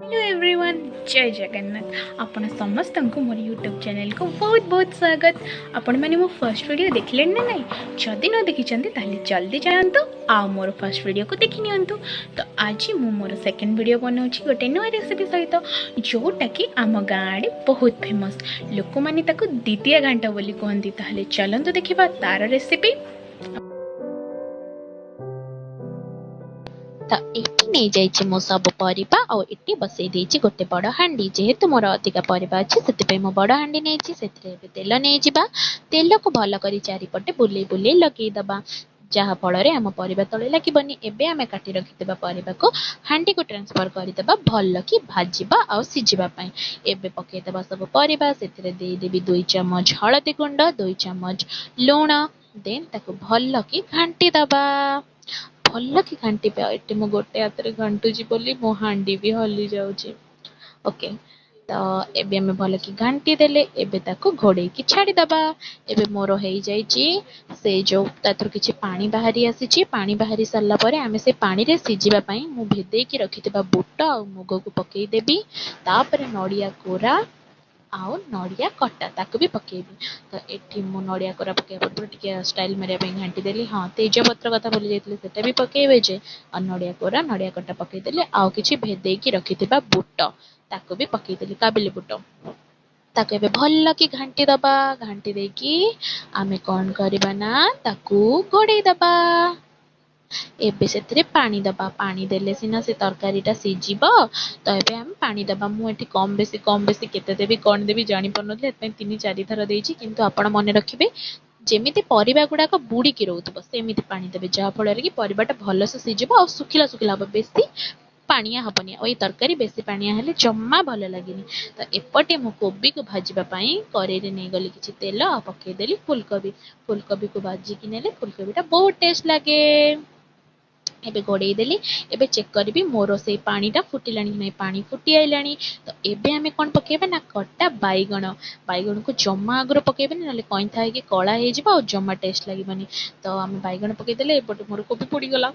Hello everyone, जय जगन्नाथ। आपण समस्त को मोर यूट्यूब चैनल को बहुत बहुत स्वागत। आपण मैंने मो फर्स्ट वीडियो देखले ना नहीं? जदि न देखी ताहले जल्दी जातु आ मोर फर्स्ट वीडियो को देखि नियंतु। तो आज मु मोर सेकंड वीडियो बनाऊँगी गोटे नुआ रेसिपी सहित, जोटा कि आम गाँव बहुत फेमस। लोक मैंने द्वितीय घांटा बोली कहती। ताहले चलतु देखा तार रेसिपी। तो ये नहीं जाइए मो सब परिबा और ये बसई देछि गोटे बड़ हांडी। जेहेतु मोर अधिका परिबा अछि सेति मो बड़ हांडी नेछि। सेतिरे तेल नहीं जिबा। तेल को भल करी चारिपटे बुले बुले लगे दबा, जहा फल आम परिबा तले लगिबनी। एबे आमे काटी रखिथिबा परिबा को हांडी को ट्रांसफर करदेबा भल कि भाजिबा आ सिजिबा पई। एबे पकेदेबा सब परिबा। सेतिरे देई देबी 2 चम्मच हळदी गुंड, 2 चम्मच लूण, देन ताको भल कि घांटी दबा। भल कि घांटी पे एटे मो गोटे हाथ घांटुची बोली मो हांडी भी हली जाउची। ओके, तो एबे हमें भल कि घांटी देले। एबे ताको घोड़े की छाड़ी दबा। एबे मोर हेई जाइची से जो तातर किछि पानी बाहरी आसीची। पानी बाहरी सरला परे आमे से पानी रे सिजिबा पई मु भेदेई की रखितबा बूट आ मुग को पकेई देबी। तापरे नडिया कोरा आउ नड़िया कटा ताको भी पकेबी। तो एठी मु नड़िया कोरा पकेबा पूरा टिके स्टाइल मारिया पे घांटी देली। हाँ, तेज पत्र कथा बोली जाइतले सेटा भी पकेबे जे। आ नड़िया कोरा नड़िया कटा पकेई देले। आउ किछि भेदेई की रखितबा बूट ताको भी पकेई देली, काबिली बूट। ताको एबे भल कि घांटी दबा। घांटी देकी आमे कोन करबा ना ताको घोड़ेई दबा। एबे सेतिरे पानी दबा। पानी देले सिना से तरकारीटा सिजिबो। तो एबे हम पानी दबा। मु एठी कम बेसी केते देबी कोन देबी जानि पनथले, एतपे 3-4 थर देइची। किंतु आपण मने रखिबे जेमिति परिबा गुडाक बुड़ीकी रहउतबो सेमिति पानी देबे, जहा फल रे कि परिबाटा भलसे सिजिबो आ सुखिला सुखिला हबो। बेसी पानिया हबनी। ओई तरकारी बेसी पानिया हेले जम्मा भल लागिनी। तो एपटे मु कोबी को भाजिबा पई करेई रे नै गली किछि तेल आ पकेई देली फूलकोबी। फूलकोबी को भाजी कि नेले फूलकोबीटा बहुत टेस्ट लागे। एबे घोड़ेई देली। एबे चेक करबी मोर से पानीटा फुटिलानी कि नै। पानी फुटी आइलानी। तो एबे हमें कोन पकेबा ना कटा बैगण। बैगण को जम्मा आगरो पकेबेनी, नले कइंथा हेकी कळा हे जिवो आ जम्मा टेस्ट लागिबनी। तो हमें बैगण पकेई देले। एपटे मोर कोबी पुडी गला।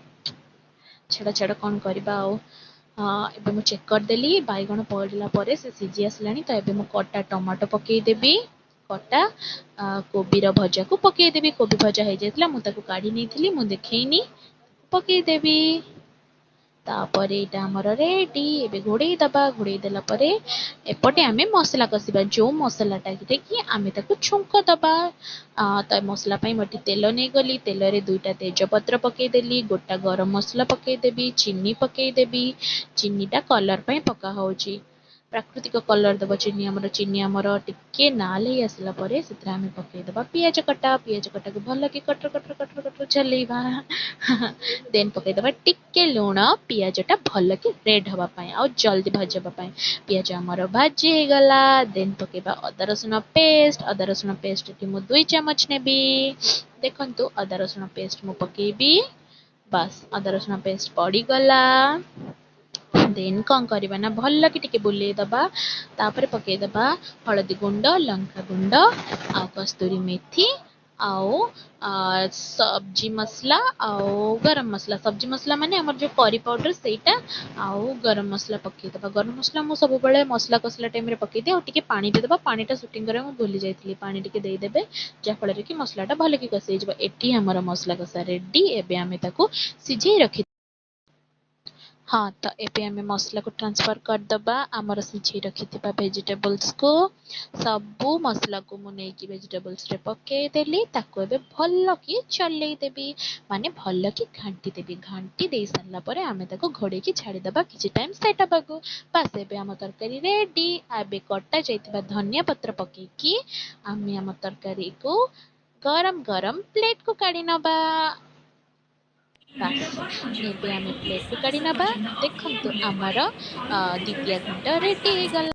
छेड़ा छेड़ा कोन करबा आ। हाँ, एबे मु चेक कर देली बैगण पड़ला परे से सिजी आसलानी। तो एबे मु कटा टमाटो पकेई देबी। कटा कोबीर भजा को पकेई देबी। कोबी भजा हे जाइतला मु ताको काढी नेथिली, मु देखैनी पकेई देबी। तापरे एटा हमर रेडी। एबे घोड़ेई दबा। घोड़ेई देला परे एपटे आमे मसला कसिबा। जो मसलाटा कि आमे ताको छुंक दबा। तो मसला पई मटी तेल नै गली। तेल रे 2टा तेज पत्र पकेई देली। गोटा गरम मसला पकेई देबी। चीनी पकेई देबी। चीनीटा कलर पई पका होउची। प्राकृतिक कलर दबा चीनी हमर। चीनी हमर टिके नाल हे आसला परे सेतरा आमे पकेई दबा पियाज कटा। पियाज कटा को भल कि कटर कटर कटर कटर चलेइबा। देन पकेई दबा टिके लूण। पियाजटा भल कि रेड हबा पई आ जल्दी भाजबा पई। पियाज हमर भाजी हे गला। देन पकेइबा अदा रसुण पेस्ट। अदा रसुण पेस्ट कि मु 2 चम्मच नेबी। देखंतु अदा रसुण पेस्ट मु पकेइबी। बस अदा रसुण पेस्ट पड़ी गला। देन कौन करबा ना भल कि टिके बुले दबा। तापर पकेई दबा हळदी गुंड, लंका गुंड आ कस्तूरी मेथी आओ सब्जी मसला आओ गरम मसला। सब्जी मसला माने हमर जो करी पाउडर सेटा आओ गरम मसला पकेई दबा। गरम मसला मु सब बेले मसला कसला टाइम रे पकेई दे। आ टिके पानी दे दबा। पानीटा शूटिंग करे मु भूली जाइतली। पानी टिके देई देबे, जा फल रे कि मसलाटा भल कि कसी जबा। एठी हमर मसला कसा रेडी। एबे आमे ताको सिझेई रखि। हाँ, तो एबे हमें मसला को ट्रांसफर कर दबा आमर सिझेई रखिथिबा वेजिटेबल्स को। सबु मसला को मु नै कि वेजिटेबल्स रे पकेई देली। ताको एबे भल कि चलेई देबी, माने भल कि घांटी देबी। घांटी देई सरला परे आमे ताको घोड़े की छाड़ी दबा किछि टाइम सेट हबागु। बस एबे हम तरकारी रेडी। एबे कटा जाइथिबा धनिया पत्र पकेई कि आमे हम तरकारी को गरम गरम प्लेट को काढी नबा। बास एबे आमे प्लेट को काढी नबा। देखंतु आमर द्वितीय घंटा रेडी हे गला।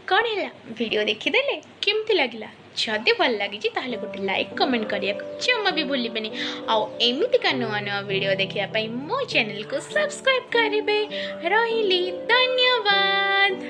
कौन है वीडियो देखीदेले केमती लगिला? जदि भल लगी ताहले गोटे लाइक कमेंट करिया जमा भी भूलिबेनी। आउ एमितिका नुआ नुआ वीडियो देखिया पई मो चैनल को सब्सक्राइब करिबे। रहिली, धन्यवाद।